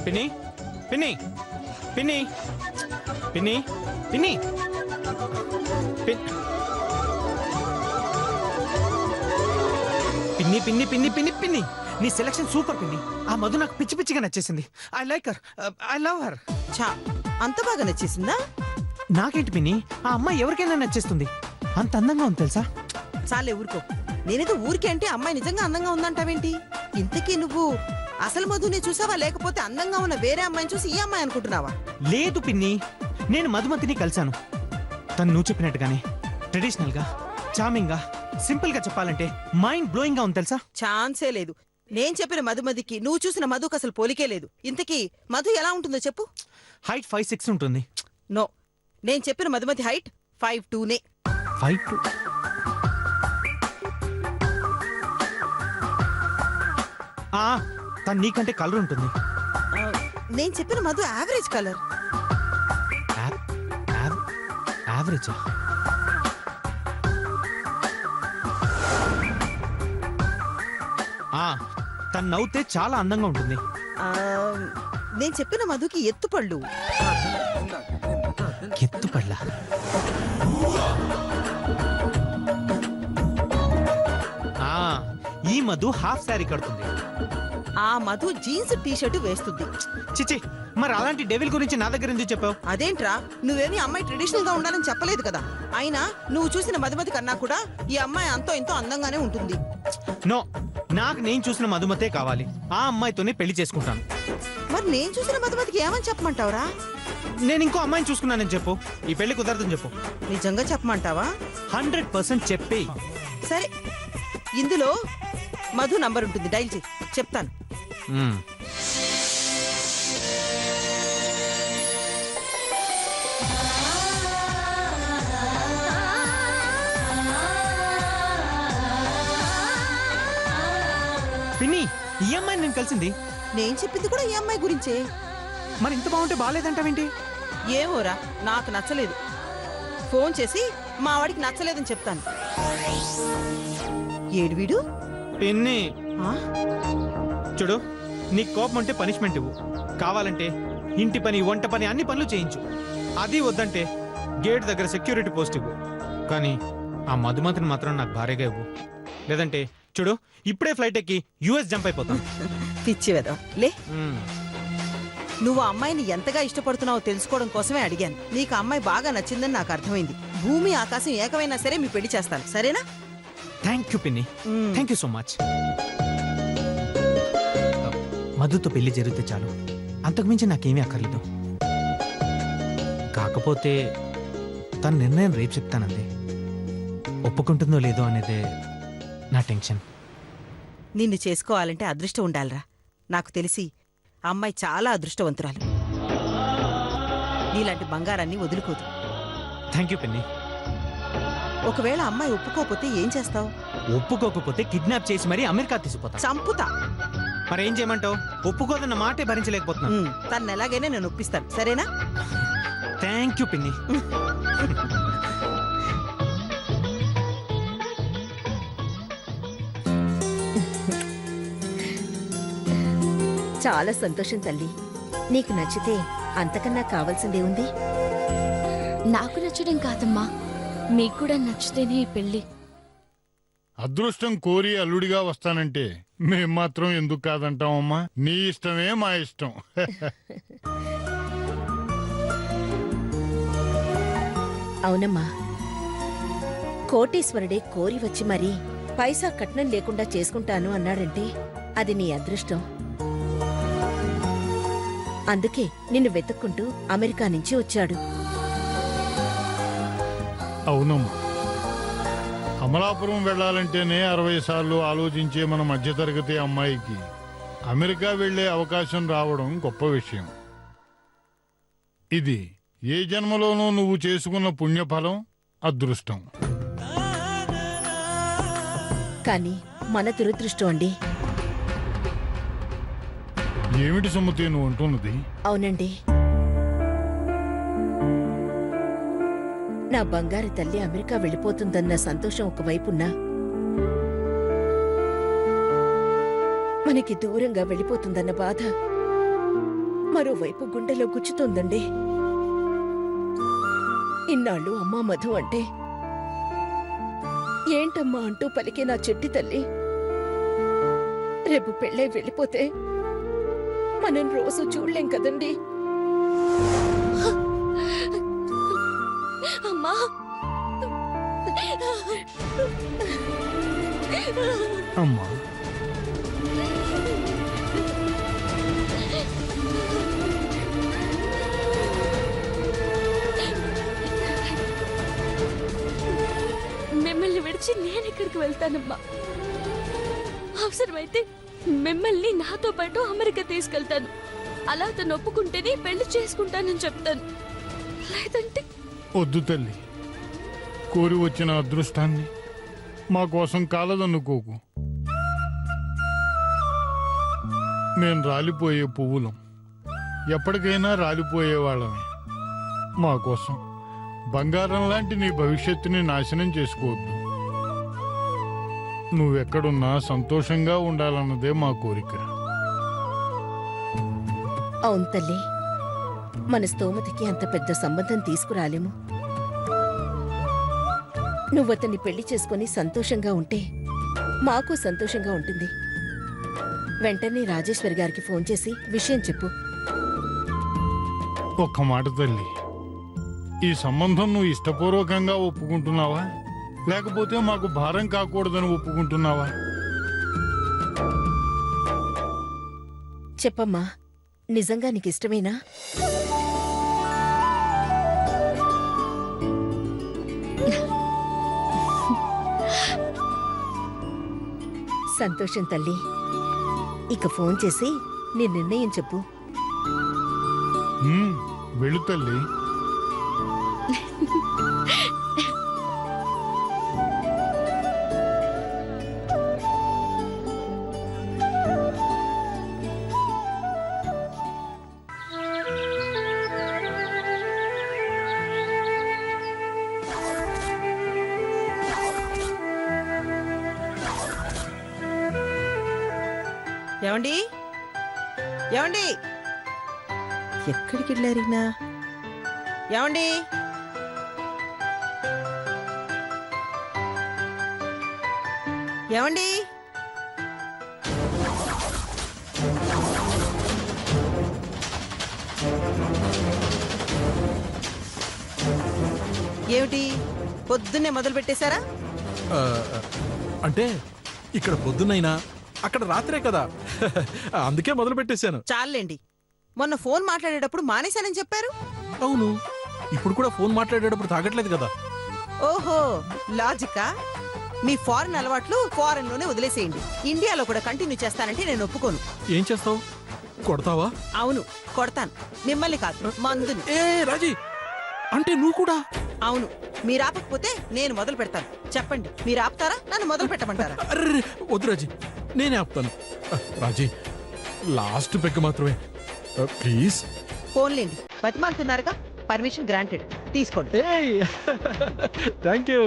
పిన్ని పిన్ని పిన్ని పిన్ని పిన్ని పిన్ని పిన్ని పిన్ని పిన్ని పిన్ని నీ సెలక్షన్ సూపర్ పిన్ని. ఆ మధు నాకు పిచ్చి పిచ్చిగా నచ్చేసింది. I like her, I love her. చా అంత బాగా నచ్చేసిందా? నాకేంటి పిన్ని, ఆ అమ్మాయి ఎవరికైనా నచ్చేస్తుంది. అంత అందంగా ఉంది తెలుసా. చాలే ఊరుకో. నేనేదో ఊరికే అంటే అమ్మాయి నిజంగా అందంగా ఉందంటావేంటి? ఇంతకీ నువ్వు అసలు మధుని చూసావా, లేకపోతే అందంగా ఉన్న వేరే అమ్మాయిని చూసి ఈ అమ్మాయి అనుకుంటున్నావా? లేదు పిన్ని, నేను మధుమతిని కలిశాను. తను నువ్వు చెప్పినట్టుగానే ట్రెడిషనల్ గా, చార్మింగ్ గా, సింపుల్ గా చెప్పాలంటే మైండ్ బ్లోయింగ్ గా ఉంది తెలుసా. ఛాన్సే లేదు. నేను చెప్పిన మధుమతికి నువ్వు చూసిన మధుకు అసలు పోలికే లేదు. ఇంతకీ మధు ఎలా ఉంటుందో చెప్పు. హైట్ 5'6" ఉంటుంది. నో, నేను చెప్పిన మధుమతి హైట్ 5'2" 5'2". తను నీకంటే కలర్ ఉంటుంది. నేను చెప్పిన మధు యావరేజ్ కలర్. యావరేజా? తను నవ్వుతే చాలా అందంగా ఉంటుంది. నేను చెప్పిన మధుకి ఎత్తుపళ్ళు. ఎత్తుపళ్ళ? ఈ మధు హాఫ్ శారీ కడుతుంది. ఆ మధు జీన్స్ టీ-షర్ట్ వేస్తుంది. చిచి, మరి అలాంటి డెవిల్ గురించి నా దగ్గర ఎందుకు చెప్పావు? అదేంట్రా, నువ్వేమి అమ్మాయి ట్రెడిషనల్ గా ఉండాలని చెప్పలేదు కదా. అయినా నువ్వు చూసిన మధుమతి కన్నా కూడా ఈ అమ్మాయి అంతో ఎంతో అందంగానే ఉంటుంది. నో, నాకు నేను చూసిన మధుమతే కావాలి. ఆ అమ్మాయితోనే పెళ్లి చేసుకుంటాను. మరి నేను చూసిన మధుమతికి ఏమని చెప్పమంటావురా? నేను ఇంకో అమ్మాయిని చూసుకున్నానని చెప్పు. ఈ పెళ్లి కుదరదని చెప్పు. నిజంగా చెప్పమంటావా? 100% చెప్పే. సరే, ఇందులో మధు నంబర్ ఉంటుంది, డైల్ చేయి, చెప్తాను. పిన్ని, ఈ అమ్మాయిని నేను కలిసింది. నేను చెప్పింది కూడా ఈ అమ్మాయి గురించే. మరి ఇంత బాగుంటే బాగాలేదంటావేంటి? ఏమోరా, నాకు నచ్చలేదు. ఫోన్ చేసి మా వాడికి నచ్చలేదని చెప్తాను. ఏడు వీడు. పిన్ని చూడు, నీకు కోపం ఉంటే పనిష్మెంట్ ఇవ్వు. కావాలంటే ఇంటి పని, వంట పని, అన్ని పనులు చేయించు. అది వద్దంటే గేట్ దగ్గర సెక్యూరిటీ పోస్ట్ ఇవ్వు. కానీ ఆ మధుమతిని మాత్రం నాకు భార్యగా ఇవ్వు. లేదంటే చూడు, ఇప్పుడే ఫ్లైట్ ఎక్కి యుఎస్ జంప్ అయిపోతాను. పిచ్చి వెదవ లే. నువ్వు ఆ అమ్మాయిని ఎంతగా ఇష్టపడుతున్నావో తెలుసుకోవడం కోసమే అడిగాను. నీకు ఆ అమ్మాయి బాగా నచ్చిందని నాకు అర్థమైంది. భూమి ఆకాశం ఏకమైనా సరే మీ పెళ్లి చేస్తాను, సరేనా? థ్యాంక్ యూ పిన్ని, థ్యాంక్ యూ సో మచ్. మధుతో పెళ్లి జరిగితే చాలు, అంతకుమించి నాకేమీ అక్కర్లేదు. కాకపోతే తన నిర్ణయం రేపు చెప్తానంది. ఒప్పుకుంటుందో లేదో అనేదే నా టెన్షన్. నిన్ను చేసుకోవాలంటే అదృష్టం ఉండాలిరా. నాకు తెలిసి అమ్మాయి చాలా అదృష్టవంతురాలు. నీలాంటి బంగారాన్ని వదులుకోదు. థ్యాంక్ యూ పిన్ని. ఒకవేళ అమ్మాయి ఒప్పుకోకపోతే ఏం చేస్తావు? ఒప్పుకోకపోతే కిడ్నాప్ చేసి మరీ అమెరికా తీసుకుపోతా. చంపుతా. మరేం చేయమంటావు? ఒప్పుకోదన్న మాటే భరించలేకపోతున్నా. తను ఎలాగైనా నేను ఒప్పిస్తాను, సరేనా? థ్యాంక్ యూ పిన్ని. చాలా సంతోషం తల్లి. నీకు నచ్చితే అంతకన్నా కావాల్సిందే ఉంది. నాకు నచ్చడం కాదమ్మా, మీకు కూడా నచ్చితేనే ఈ పెళ్లి. అదృష్టం కోరి అల్లుడిగా వస్తానంటే మేం మాత్రం ఎందుకు కాదంటామమ్మా? నీ ఇష్టమే మా ఇష్టం. అవునమ్మా, కోటీశ్వరుడే కోరి వచ్చి మరీ పైసా కట్నం లేకుండా చేసుకుంటాను అన్నాడంటే అది నీ అదృష్టం. అందుకే నిన్ను వెతుక్కుంటూ అమెరికా నుంచి వచ్చాడు. అవునమ్మా, అమలాపురం వెళ్లాలంటేనే 60 సార్లు ఆలోచించే మన మధ్యతరగతి అమ్మాయికి అమెరికా వెళ్లే అవకాశం రావడం గొప్ప విషయం. ఇది ఏ జన్మలోనూ నువ్వు చేసుకున్న పుణ్యఫలం, అదృష్టం. కానీ మన దురదృష్టం అండి. ఏమిటి సుమతి నువ్వు అంటున్నది? అవునండి, నా బంగారు తల్లి అమెరికా వెళ్ళిపోతుందన్న సంతోషం ఒకవైపున్నా, మనకి దూరంగా వెళ్ళిపోతుందన్న బాధ మరోవైపు గుండెలో గుచ్చుతోందండి. ఇన్నాళ్ళు అమ్మా మధు అంటే ఏంటమ్మా అంటూ పలికే నా చెట్టి తల్లి రేపు పెళ్ళై వెళ్ళిపోతే మనం రోజు చూడలేం కదండి. అమ్మా అమ్మా మిమ్మల్ని విడిచి నేను ఎక్కడికి వెళ్తానమ్మా? అవసరమైతే మిమ్మల్ని నాతో పాటు అమెరికా తీసుకెళ్తాను. అలా తను ఒప్పుకుంటేనే పెళ్లి చేసుకుంటానని చెప్తాను. లేదంటే వద్దు తల్లి, కోరి వచ్చిన అదృష్టాన్ని మా కోసం కాలదన్నుకోకు. మేము రాలిపోయే పువ్వులం, ఎప్పటికైనా రాలిపోయేవాళ్ళమే. మా కోసం బంగారం లాంటి నీ భవిష్యత్తుని నాశనం చేసుకోవద్దు. నువ్వెక్కడున్నా సంతోషంగా ఉండాలన్నదే మా కోరిక. అవును తల్లి, మన స్తోమతికి అంత పెద్ద సంబంధం తీసుకురాలేము. నువ్వతన్ని పెళ్లి చేసుకుని సంతోషంగా ఉంటే మాకు సంతోషంగా ఉంటుంది. వెంటనే రాజేశ్వరి గారికి ఫోన్ చేసి విషయం చెప్పు. ఒక్క మాట తల్లి, ఈ సంబంధం నువ్వు ఇష్టపూర్వకంగా ఒప్పుకుంటున్నావా, లేకపోతే మాకు భారం కాకూడదని ఒప్పుకుంటున్నావా? చెప్పమ్మా, నిజంగా నీకిష్టమేనా? సంతోషం తల్లి. ఇక ఫోన్ చేసి నీ నిర్ణయం చెప్పు. వెళ్ళు తల్లి. ఏమండి ఏమండి ఎక్కడికి వెళ్ళారినా? ఏమండి ఏమండి ఏమిటి పొద్దున్నే మొదలు పెట్టేశారా? అంటే ఇక్కడ పొద్దున్నైనా అక్కడ రాత్రే కదా, అందుకే మొదలు పెట్టేశాను. చాలండి, మొన్న ఫోన్ మాట్లాడేటప్పుడు మానేశానని చెప్పారు. అవును, ఇప్పుడు కూడా ఫోన్ మాట్లాడేటప్పుడు తాగట్లేదు కదా. ఓహో, లాజికా? మీ ఫారెన్ అలవాట్లు ఫారెన్ లోనే వదిలేసేయండి. ఇండియాలో కూడా కంటిన్యూ చేస్తానంటే నేను ఒప్పుకోను. ఏం చేస్తావు? కొడతావా? అవును, కొడతాను. మిమ్మల్ని కాదు, మందుని. ఏ రాజీ, అంటే నువ్వు కూడా? అవును, మీరు ఆపకపోతే నేను మొదలు పెడతాను. చెప్పండి, మీరు ఆపుతారా, నన్ను మొదలు పెట్టమంటారా? అర్రే వద్దు రాజీ, నేనే ఆపుతాను. రాజీ, లాస్ట్ పెగ్ మాత్రమే ప్లీజ్. ఫోన్లేండి, బతిమాలుతున్నారుగా, పర్మిషన్ గ్రాంటెడ్, తీసుకోండి. Thank you.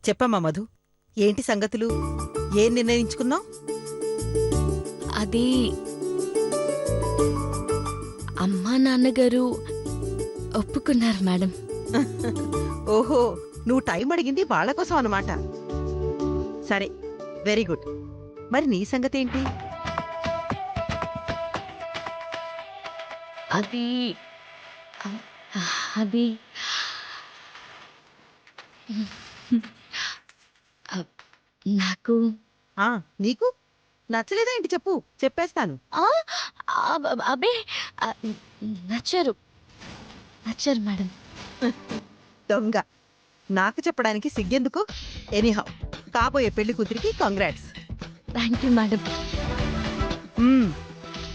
చెప్పమ్మా మధు, ఏంటి సంగతులు? ఏం నిర్ణయించుకున్నావు? అది అమ్మా నాన్నగారు ఒప్పుకున్నారు మేడం. ఓహో, నువ్వు టైం అడిగింది వాళ్ళ కోసం అన్నమాట. సరే, వెరీ గుడ్. మరి నీ సంగతి ఏంటి? అది అది నాకు నీకు నచ్చలేదా ఏంటి? చెప్పు, చెప్పేస్తాను. అబే నచ్చారు నచ్చారు మేడం. దొంగ. నాకు చెప్పడానికి సిగ్గెందుకు? ఎనీహౌ, కాబోయే పెళ్లి కూతురికి కంగ్రాట్స్. Thank you madam.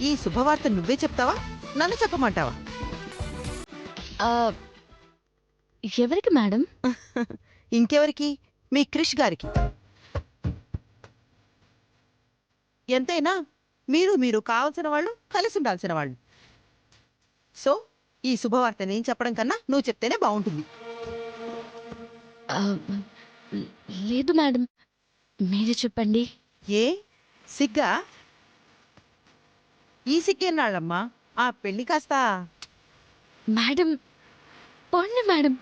ఈ శుభవార్త నువ్వే చెప్తావా, నన్ను చెప్పమంటావా? ఎవరికి మేడం? ఇంకెవరికి? మీ క్రిష్ గారికి. ఎంతైనా మీరు కావాల్సిన వాళ్ళు, కలిసి ఉండాల్సిన వాళ్ళు. సో ఈ శుభవార్త నేను చెప్పడం కన్నా నువ్వు చెప్తేనే బాగుంటుంది. ఆ, లేదు మేడం, మీరే చెప్పండి. ఏ సిగ్గా? ఈ సిగ్గేనాళ్ళమ్మా, ఆ పెళ్లి కాస్త. మేడం పోండి మేడం.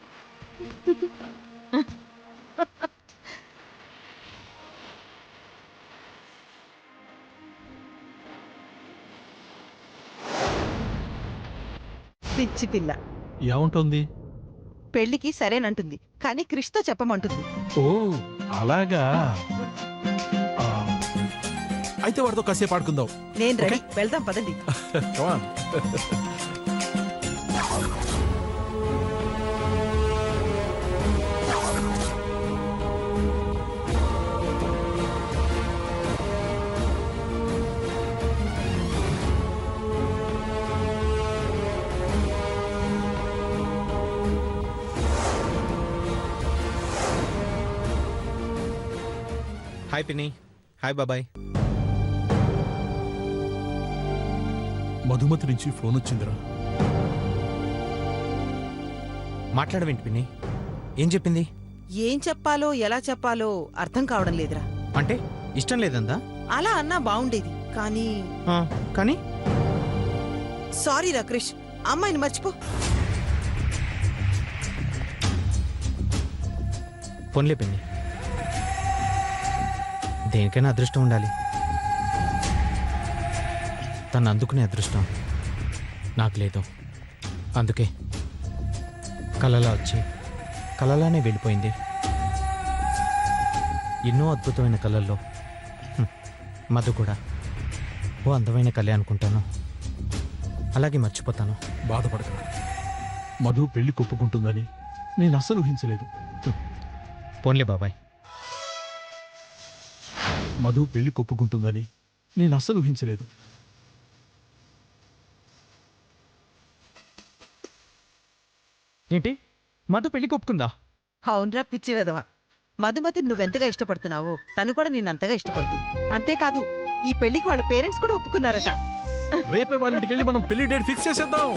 పిచ్చి పిల్ల. ఏముంటుంది? పెళ్లికి సరేనంటుంది, కానీ క్రిష్తో చెప్పమంటుంది. ఓ అలాగా. ఆ, అయితే వాడితో కాసేపు ఆడుకుందాం. నేను రెడీ, వెళ్దాం పదండి. Come on. హాయ్ పిన్ని. హాయ్ బాబాయ్. మధుమతి నుంచి ఫోన్ వచ్చిందిరా. మాట్లాడవేంటి పిన్ని? ఏం చెప్పింది? ఏం చెప్పాలో ఎలా చెప్పాలో అర్థం కావడం లేదురా. అంటే ఇష్టం లేదందా? అలా అన్నా బాగుండేది, కానీ కానీ సారీ రా క్రిష్, అమ్మాయిని మర్చిపో. పోన్లే పిన్ని, దేనికైనా అదృష్టం ఉండాలి. తను అందుకునే అదృష్టం నాకు లేదు. అందుకే కలలా వచ్చి కలలానే వెళ్ళిపోయింది. ఎన్నో అద్భుతమైన కళల్లో మధు కూడా ఓ అందమైన కళ అనుకుంటాను, అలాగే మర్చిపోతాను. బాధపడక, మధు పెళ్లి కొప్పుకుంటుందని నేను అస్సలు ఊహించలేదు. పోన్లే బాబాయ్. మధు పెళ్లి కొప్పుకుంటుందని నేను అస్సలు ఊహించలేదు. ఏంటి, మధు పెళ్లి కొప్పుకుందా? అవునరా పిచ్చి వెదవ. మధుమతిని నువ్వెంతగా ఇష్టపడుతున్నావో తను కూడా నిన్నంతగా ఇష్టపడుతుంది. అంతేకాదు, ఈ పెళ్లికి వాళ్ళ పేరెంట్స్ కూడా ఒప్పుకున్నారట. రేపే వాళ్ళ ఇంటికి వెళ్ళి మనం పెళ్లి డేట్ ఫిక్స్ చేసేద్దాం.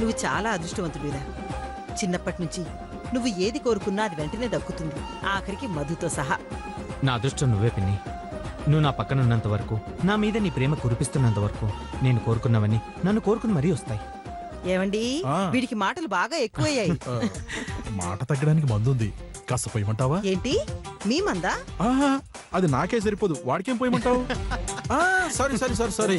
నువ్వు చాలా అదృష్టవంతుడిరా. చిన్నప్పటి నుంచి నువ్వు ఏది కోరుకున్నా అది వెంటనే దక్కుతుంది, ఆఖరికి మధుతో సహా. నా అదృష్టం నువ్వే పిన్ని. నువ్వు నా పక్కన ఉన్నంత వరకు, నా మీద నీ ప్రేమ కురిపిస్తున్నంత వరకు నేను కోరుకున్నవని నన్ను కోరుకుని మరీ వస్తాయి. ఏమండి, ఆ. వీడికి మాటలు బాగా ఎక్కువయ్యాయి. మాట తగ్గడానికి మందుంది, కాస్త పోయమంటావా? ఏంటి మీ మందా? ఆహా, అది నాకే సరిపోదు, వాడికేం పోయమంటావు? Sorry sorry sorry sorry.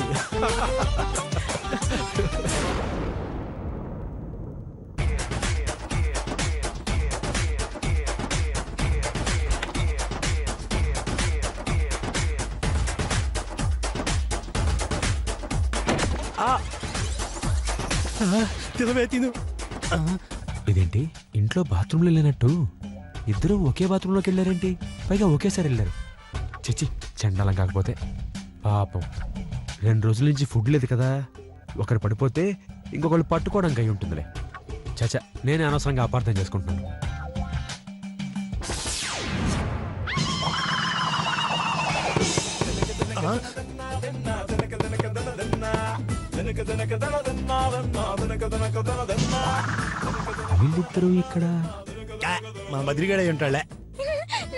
ఇదేంటి, ఇంట్లో బాత్రూంలో లేనట్టు ఇద్దరు ఒకే బాత్రూంలోకి వెళ్ళారేంటి? పైగా ఒకేసారి వెళ్ళారు. చిచ్చి, చండాలం కాకపోతే. పాపం 2 రోజుల నుంచి ఫుడ్ లేదు కదా, ఒకరు పడిపోతే ఇంకొకళ్ళు పట్టుకోవడానికి అయి ఉంటుందిలే. చచా, నేనే అనవసరంగా అపార్థం చేసుకుంటున్నాను. వీళ్ళిద్దరూ ఇక్కడ మా బద్రిగాడే ఉంటాడులే.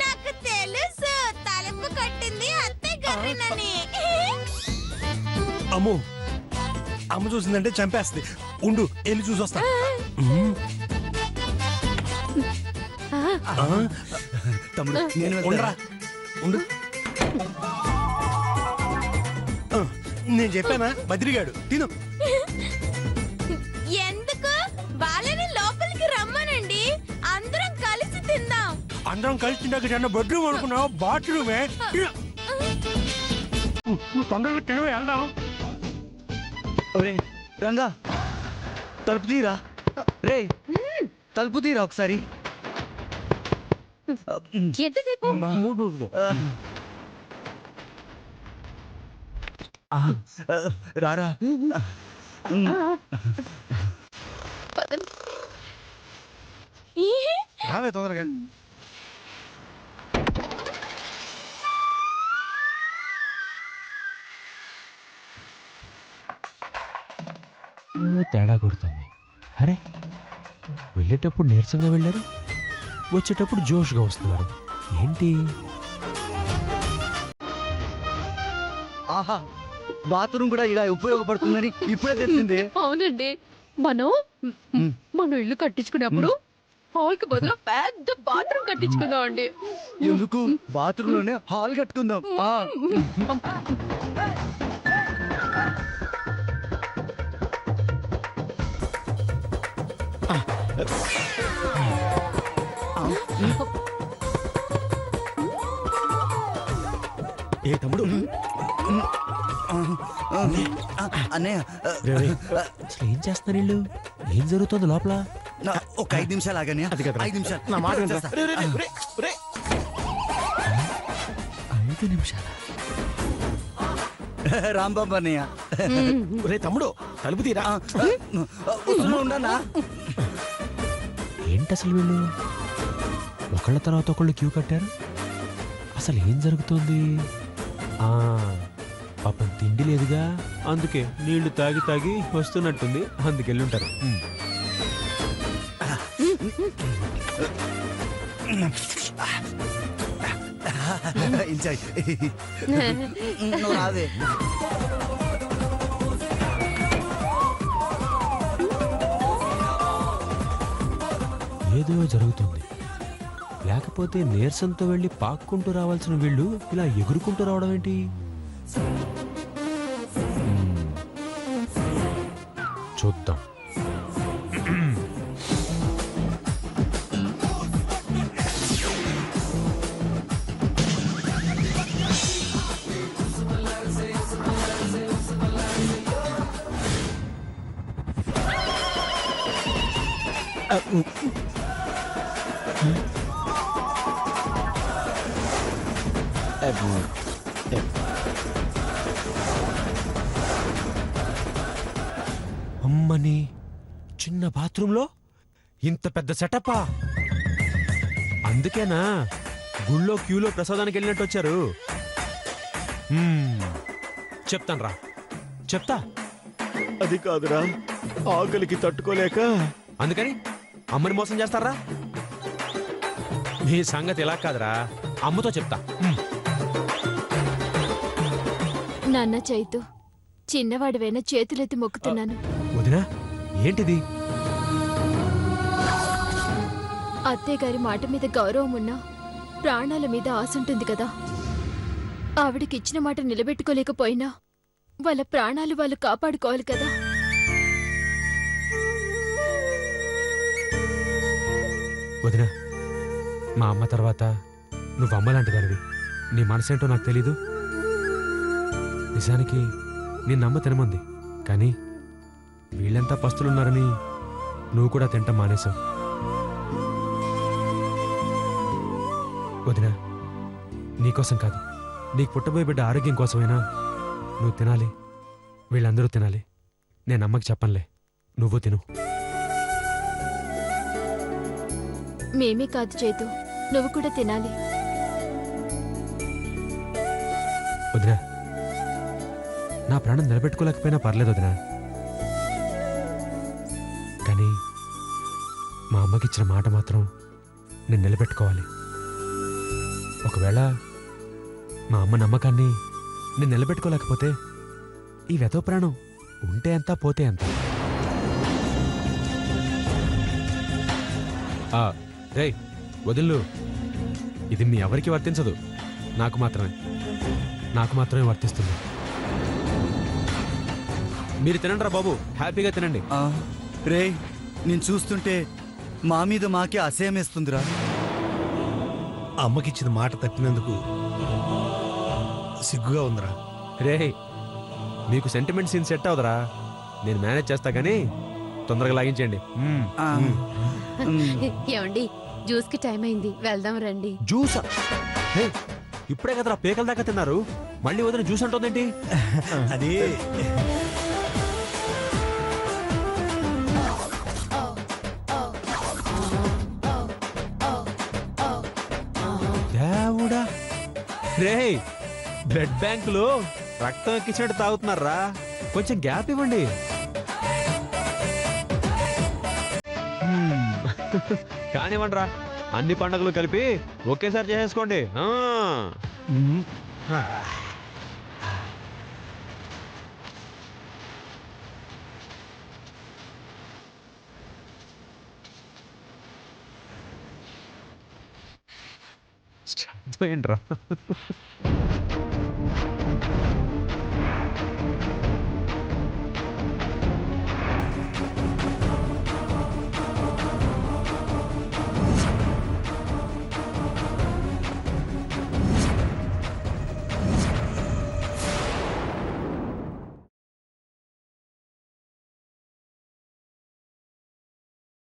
నాకు తెలుసు, తలుపు కొట్టింది అత్తే గర్రినని. అమ్మో, అమ్మ చూసిందంటే చంపేస్తుంది. ఉండు, వెళ్ళి చూసొస్తా. తమ్ముడు, ఉండరా, ఉండు. నేను చెప్పానా, బద్రిగాడు తిను. ఎందుకు? వాళ్ళని లోపలికి రమ్మనండి, అందరం కలిసి తిందాం. అందరం కలిసి తింటాక బెడ్రూమ్ అనుకున్నావు, బాత్రూమే. తొందరగా వెళ్దాం. ఒరే రంగా, తలుపు తీరా. రే తలుపు తీరా ఒకసారి. రారా. రావే తొందరగా. తేడా కొడుతుంది. అరే వెళ్ళేటప్పుడు నీరసంగా వెళ్ళారు, వచ్చేటప్పుడు జోష్గా వస్తున్నారు. ఏంటి? ఆహా, బాత్రూమ్ కూడా ఇలా ఉపయోగపడుతుందని ఇప్పుడే తెలిసింది. అవునండి, మనం ఇల్లు కట్టించుకున్నప్పుడు హాల్ కి బదులు పెద్ద బాత్రూమ్ కట్టించుకుందాం అండి. ఎందుకు బాత్రూమ్ లోనే హాల్ కట్టుకుందాం. ఏ తమ్ముడు, అన్నయ్య అసలు ఏం చేస్తున్నారు వీళ్ళు? ఏం జరుగుతుంది లోపల? ఒక 5 నిమిషాలు ఆగనే. 5 నిమిషాలు నా మాట వినరా? చేస్తా. రే, రే, రే, రే. 5 నిమిషాలు. రాంబాబు అన్నయ్య. రే తమ్ముడు, తలుపు తీరా. ఉండనా? ఏంటి అసలు వీళ్ళు ఒకళ్ళ తర్వాత ఒకళ్ళు క్యూ కట్టారు? అసలు ఏం జరుగుతుంది? పాపం తిండి లేదుగా, అందుకే నీళ్లు తాగి తాగి వస్తున్నట్టుంది, అందుకెళ్ళుంటారు. ఎంజాయ్. నువ్వు రావే. ఏదో జరుగుతుంది. లేకపోతే నీరసంతో వెళ్ళి పాక్కుంటూ రావాల్సిన వీళ్ళు ఇలా ఎగురుకుంటూ రావడం ఏంటి? చూద్దాం. అమ్మని, చిన్న బాత్రూంలో ఇంత పెద్ద సెటపా? అందుకేనా గుళ్ళో క్యూలో ప్రసాదానికి వెళ్ళినట్టు వచ్చారు? చెప్తాను రా, చెప్తా. అది కాదురా, ఆకలికి తట్టుకోలేక. అందుకని అమ్మని మోసం చేస్తారా? మీ సంగతి ఎలా కాదురా, అమ్మతో చెప్తా. నాన్న చైతు, చిన్నవాడివైన చేతులెత్తి మొక్కుతున్నాను. వదినా, ఏంటిది? అత్తయ్య గారి మాట మీద గౌరవం ఉన్నా ప్రాణాల మీద ఆశ ఉంటుంది కదా. ఆవిడికి ఇచ్చిన మాట నిలబెట్టుకోలేకపోయినా వాళ్ళ ప్రాణాలు వాళ్ళు కాపాడుకోవాలి కదా. వదినా, మా అమ్మ తర్వాత నువ్వు అమ్మలాంటి దానివి. నీ మనసేంటో నాకు తెలీదు. నిజానికి నిన్నమ్మ తినమంది, కానీ వీళ్ళంతా పస్తులున్నారని నువ్వు కూడా తింటాం మానేశావు. వదినా, నీకోసం కాదు, నీకు పుట్టబోయే బిడ్డ ఆరోగ్యం కోసమైనా నువ్వు తినాలి, వీళ్ళందరూ తినాలి. నేను అమ్మకి చెప్పనులే, నువ్వు తిను. మేమే కాదు చైతు, నువ్వు కూడా తినాలి. వదినా, నా ప్రాణం నిలబెట్టుకోలేకపోయినా పర్లేదు వదినా, కానీ మా అమ్మకి ఇచ్చిన మాట మాత్రం నేను నిలబెట్టుకోవాలి. ఒకవేళ మా అమ్మ నమ్మకాన్ని నేను నిలబెట్టుకోలేకపోతే ఈ వెతో ప్రాణం ఉంటే ఎంత పోతే ఎంత. రేయ్ వదిలు, ఇది మీ ఎవరికి వర్తించదు, నాకు మాత్రమే వర్తిస్తుంది. మీరు తినండి రా బాబు, హ్యాపీగా తినండి. రే, నేను చూస్తుంటే మా మీద మాకే అసహ్యం వేస్తుందిరా. అమ్మకిచ్చిన మాట తప్పినందుకు సిగ్గుగా ఉందిరా. రే మీకు సెంటిమెంట్ సీన్ సెట్ అవుదరా, నేను మేనేజ్ చేస్తా కానీ తొందరగా లాగించండి. ఆ, మ్, ఏమండి జ్యూస్ కి టైం అయింది, వెళ్దాం రండి. జ్యూసా? హే, ఇప్పుడే కదరా పేకల దాకా తిన్నారు, మళ్ళీ వదిన జ్యూస్ అంటుందేంటి? అది దేవుడా, రే బ్లడ్ బ్యాంకులో రక్తం ఎక్కించినట్టు తాగుతున్నారా, కొంచెం గ్యాప్ ఇవ్వండి. కానివ్వండిరా, అన్ని పండుగలు కలిపి ఒకేసారి చేసేసుకోండి. ఏంట్రా